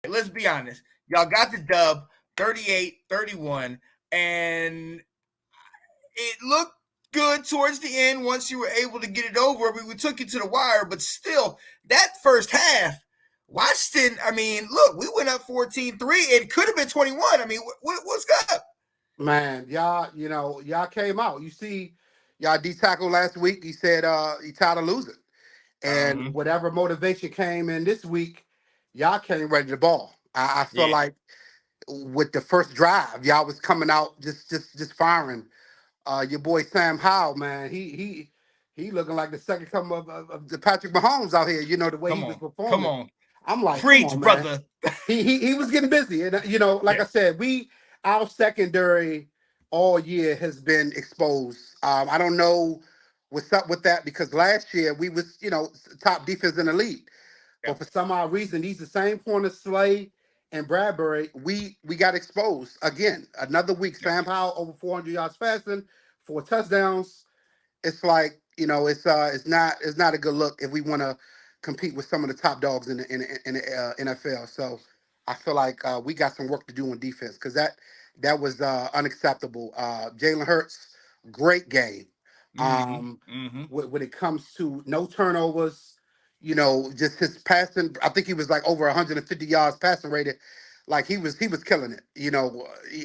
let's be honest. Y'all got the dub 38-31, and it looked good towards the end once you were able to get it over. We took you to the wire, but still, that first half, Washington, I mean, look, we went up 14-3. It could have been 21. I mean, what's up? Man, y'all came out. You see, y'all D-tackle last week, he said he tired of losing. And whatever motivation came in this week, y'all came ready to ball. I feel like with the first drive, y'all was coming out just firing. Your boy Sam Howell, man, he looking like the second coming of the Patrick Mahomes out here. You know the way he was performing. Come on, I'm like, preach, come on, brother. Man. He was getting busy, and like I said, our secondary all year has been exposed. I don't know what's up with that because last year we was top defense in the league, but for some odd reason these the same corners, Slay and Bradbury, we got exposed again. Another week, Sam Howell over 400 yards passing, 4 touchdowns. It's like it's not a good look if we want to compete with some of the top dogs in the NFL. So I feel like we got some work to do on defense because that was unacceptable. Jalen Hurts, great game. When it comes to no turnovers, just his passing. I think he was like over 150 yards passing rated. Like he was killing it.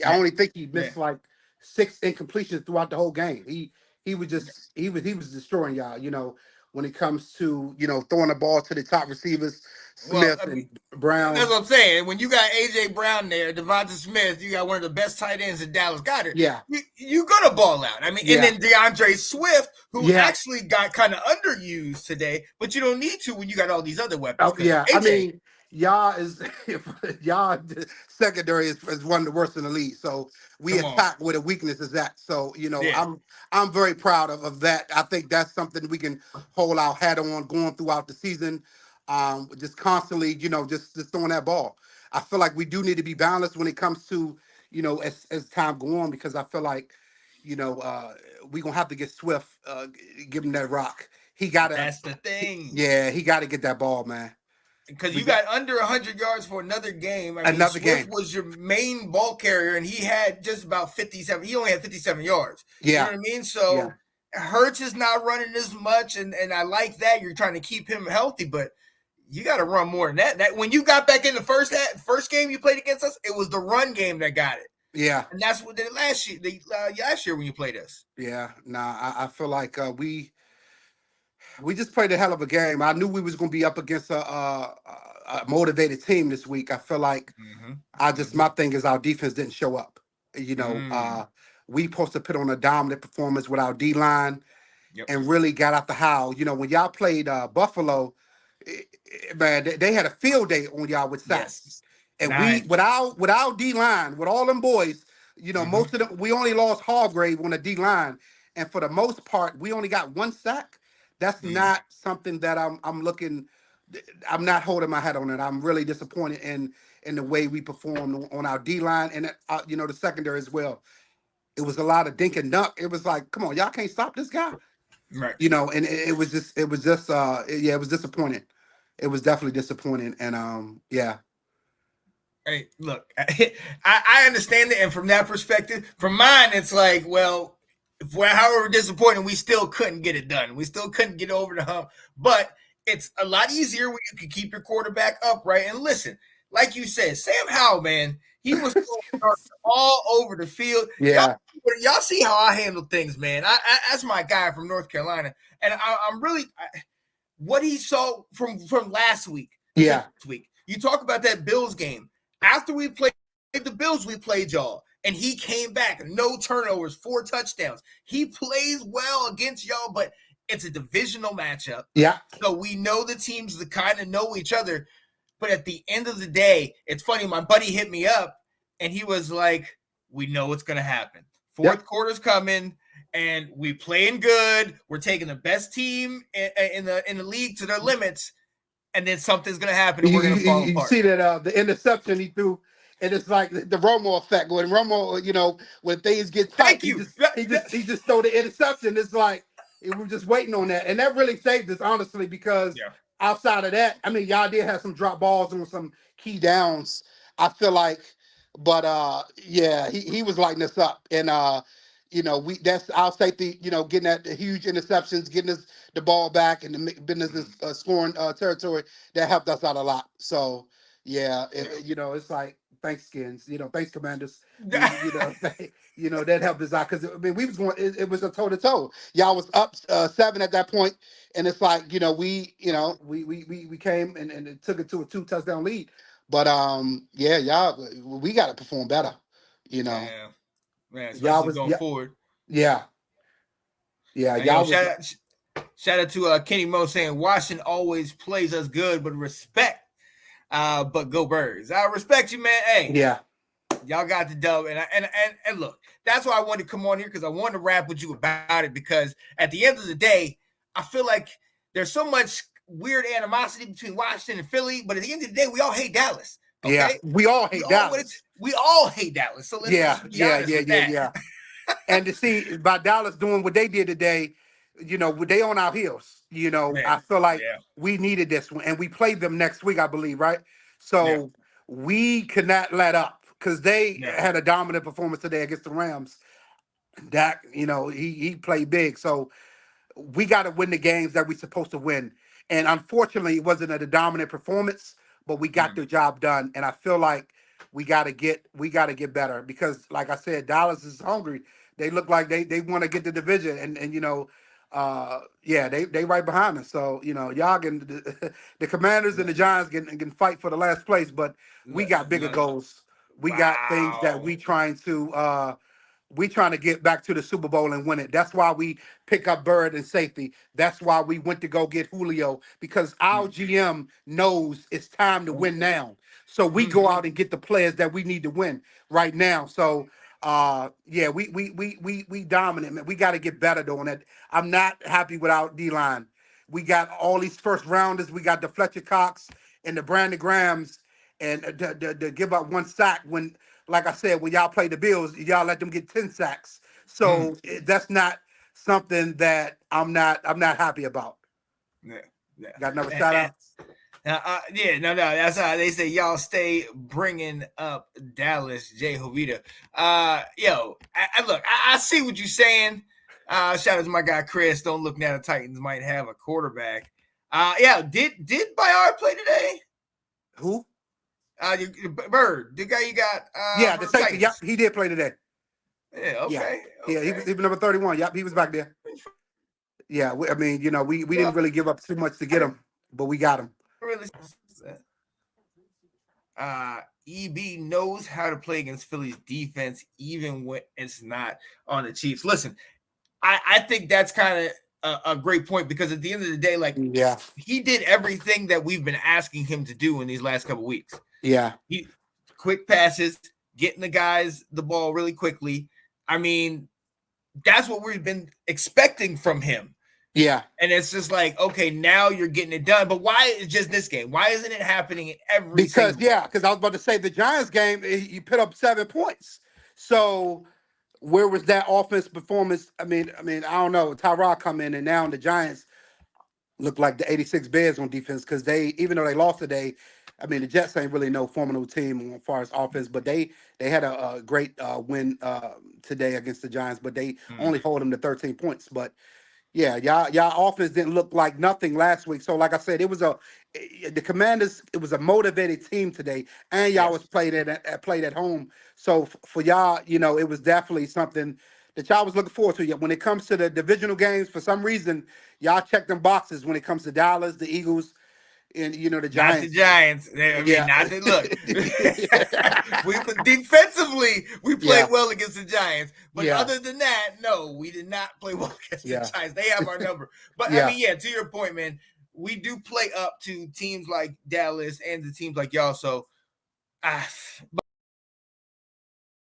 I only think he missed like 6 incompletions throughout the whole game. He was destroying y'all. When it comes to throwing the ball to the top receivers, Smith and Brown. That's what I'm saying. When you got AJ Brown there, Devonta Smith, you got one of the best tight ends in Dallas Goedert. Yeah, you're gonna ball out. I mean, and then DeAndre Swift, who actually got kind of underused today, but you don't need to when you got all these other weapons. Yeah, AJ, I mean, y'all secondary is one of the worst in the league. So we attack where the weakness is at. So I'm very proud of that. I think that's something we can hold our hat on going throughout the season. Just constantly, just throwing that ball. I feel like we do need to be balanced when it comes to, as time go on, because I feel like, we're gonna have to get Swift, give him that rock. He gotta. That's the thing. Yeah, he got to get that ball, man. Because you got under 100 yards for another game. I mean, Swift was your main ball carrier, and he had just about 57. He only had 57 yards. Yeah. You know what I mean? So Hurts is not running as much, and I like that. You're trying to keep him healthy, but you got to run more than that. That when you got back in the first game you played against us, it was the run game that got it. Yeah. And that's what they did last year when you played us. Yeah. Nah, I feel like we just played a hell of a game. I knew we was going to be up against a motivated team this week. I feel like my thing is our defense didn't show up. We supposed to put on a dominant performance with our D-line and really got out the howl. When y'all played Buffalo, man, they had a field day on y'all with sacks. And we, with our D-line, with all them boys, most of them, we only lost Hargrave on the D-line. And for the most part, we only got 1 sack. That's not something that I'm looking. I'm not holding my head on it. I'm really disappointed in the way we performed on our D line and the secondary as well. It was a lot of dink and dunk. It was like, come on, y'all can't stop this guy, right? And it was disappointing. It was definitely disappointing, and Hey, look, I understand it, and from that perspective, from mine, it's like, well. However disappointing, we still couldn't get it done. We still couldn't get over the hump. But it's a lot easier when you can keep your quarterback upright. And listen, like you said, Sam Howell, man, he was all over the field. Yeah. Y'all see how I handle things, man. That's my guy from North Carolina. And I'm really what he saw from last week. Yeah. This week. You talk about that Bills game. After we played the Bills, we played y'all. And he came back, no turnovers, 4 touchdowns. He plays well against y'all, but it's a divisional matchup. Yeah. So we know the teams that kind of know each other. But at the end of the day, it's funny. My buddy hit me up, and he was like, we know what's going to happen. Fourth quarter's coming, and we playing good. We're taking the best team in the league to their limits, and then something's going to happen, and we're going to fall apart. You see that the interception he threw. And it's like the Romo effect. When Romo, when things get tight, he just throw the interception. It's like we're just waiting on that, and that really saved us, honestly, because outside of that, I mean, y'all did have some drop balls and some key downs. I feel like, but yeah, he was lighting us up, and that's our safety. Getting that the huge interceptions, getting us the ball back, and the business scoring territory that helped us out a lot. So yeah, it's like thanks, Skins. Thanks, Commanders. That helped us out because I mean we was going. It was a toe to toe. Y'all was up 7 at that point, and it's like we came and took it to a 2-touchdown lead. But yeah, y'all, we got to perform better. Man, y'all especially was going forward. Yeah. And, Y'all shout out to Kenny Mo saying Washington always plays us good, but respect. But go Birds. I respect you, man. Hey, yeah, y'all got the dub, and look, that's why I wanted to come on here because I wanted to rap with you about it because at the end of the day, I feel like there's so much weird animosity between Washington and Philly, but at the end of the day, we all hate Dallas. Okay? Yeah, we all hate Dallas. We all hate Dallas. So let's be honest with that. And to see by Dallas doing what they did today, they on our heels. Man, I feel like we needed this one, and we played them next week, I believe, right? So we could not let up because they had a dominant performance today against the Rams. Dak, he played big, so we got to win the games that we're supposed to win. And unfortunately, it wasn't a dominant performance, but we got the job done. And I feel like we got to get better because, like I said, Dallas is hungry. They look like they want to get the division, and they right behind us. So y'all can the Commanders and the Giants can fight for the last place, but we got bigger goals. We got things that we trying to get back to the Super Bowl and win it. That's why we pick up Bird and safety. That's why we went to go get Julio, because our GM knows it's time to win now. So we go out and get the players that we need to win right now. So we dominant, man. We got to get better doing that. I'm not happy with our D-line. We got all these first rounders. We got the Fletcher Cox and the Brandon Grahams, and to give up 1 sack when, like I said, when y'all play the Bills, y'all let them get 10 sacks. So that's not something that I'm not happy about. Yeah. Got another shout out? That's how they say y'all stay bringing up Dallas, Jay Hovita. I see what you're saying. Shout out to my guy Chris. Don't look now. The Titans might have a quarterback. Did Bayard play today? Who? Bird, the guy you got. The safety. Yep, he did play today. Yeah. Okay. Yeah, he was number 31. Yep, he was back there. Yeah, we didn't really give up too much to get him, but we got him. Really. EB knows how to play against Philly's defense, even when it's not on the Chiefs. Listen, I think that's kind of a great point because at the end of the day, he did everything that we've been asking him to do in these last couple of weeks. Yeah. He quick passes, getting the guys the ball really quickly. I mean, that's what we've been expecting from him. Yeah. And it's just like, okay, now you're getting it done. But why is just this game? Why isn't it happening in every Because I was about to say the Giants game, you put up 7 points. So where was that offense performance? I mean, I don't know. Tyrod come in, and now the Giants look like the 86 Bears on defense because even though they lost today, I mean, the Jets ain't really no formidable team as far as offense, but they had a great win today against the Giants, but they only hold them to 13 points. But yeah, y'all offense didn't look like nothing last week. So like I said, the Commanders, it was a motivated team today, and y'all was played at home. So for y'all, it was definitely something that y'all was looking forward to. When it comes to the divisional games, for some reason, y'all check them boxes when it comes to Dallas, the Eagles, and the Giants. Not the Giants. Look. Defensively, we played well against the Giants, but other than that, no, we did not play well against the Giants. They have our number. But to your point, man, we do play up to teams like Dallas and the teams like y'all. So,